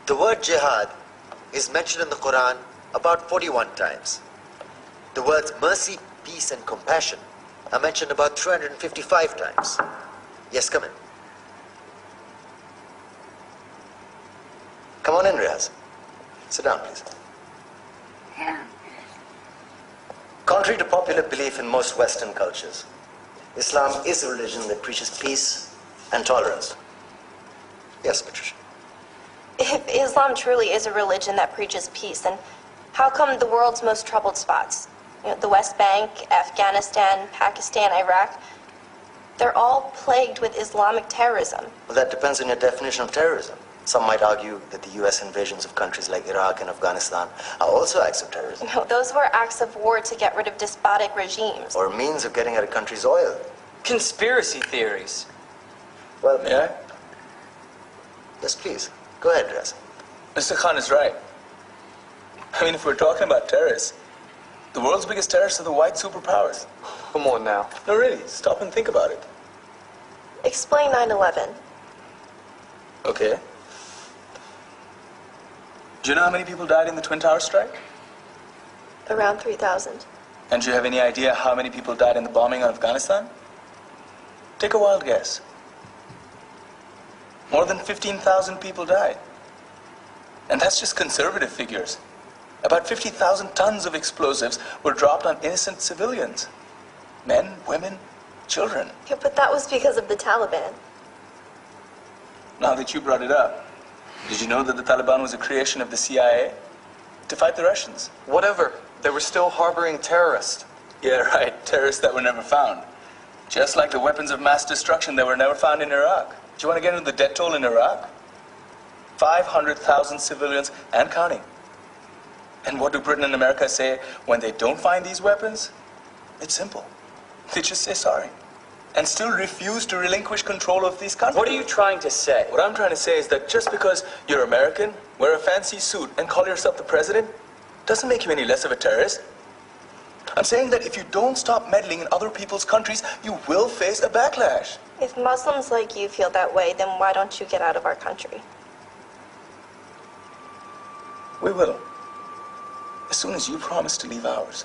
The word jihad is mentioned in the Quran about 41 times. The words mercy, peace, and compassion are mentioned about 355 times. Yes, come in. Come on in, Riaz. Sit down, please. Yeah. Contrary to popular belief in most Western cultures, Islam is a religion that preaches peace and tolerance. Yes, Patricia. If Islam truly is a religion that preaches peace, then how come the world's most troubled spots, the West Bank, Afghanistan, Pakistan, Iraq, they're all plagued with Islamic terrorism? Well, that depends on your definition of terrorism. Some might argue that the U.S. invasions of countries like Iraq and Afghanistan are also acts of terrorism. No, those were acts of war to get rid of despotic regimes. Or means of getting at a country's oil. Conspiracy theories. Well, May I? Yes, please. Go ahead, Riaz. Mr. Khan is right. I mean, if we're talking about terrorists, the world's biggest terrorists are the white superpowers. Come on now. No, really, stop and think about it. Explain 9/11. Okay. Do you know how many people died in the Twin Towers strike? Around 3,000. And do you have any idea how many people died in the bombing of Afghanistan? Take a wild guess. More than 15,000 people died. And that's just conservative figures. About 50,000 tons of explosives were dropped on innocent civilians. Men, women, children. Yeah, but that was because of the Taliban. Now that you brought it up, did you know that the Taliban was a creation of the CIA to fight the Russians? Whatever. They were still harboring terrorists. Yeah, right. Terrorists that were never found. Just like the weapons of mass destruction that were never found in Iraq. Do you want to get into the death toll in Iraq? 500,000 civilians and counting. And what do Britain and America say when they don't find these weapons? It's simple. They just say sorry. And still refuse to relinquish control of these countries. What are you trying to say? What I'm trying to say is that just because you're American, wear a fancy suit, and call yourself the president, doesn't make you any less of a terrorist. I'm saying that if you don't stop meddling in other people's countries, you will face a backlash. If Muslims like you feel that way, then why don't you get out of our country? We will. As soon as you promise to leave ours.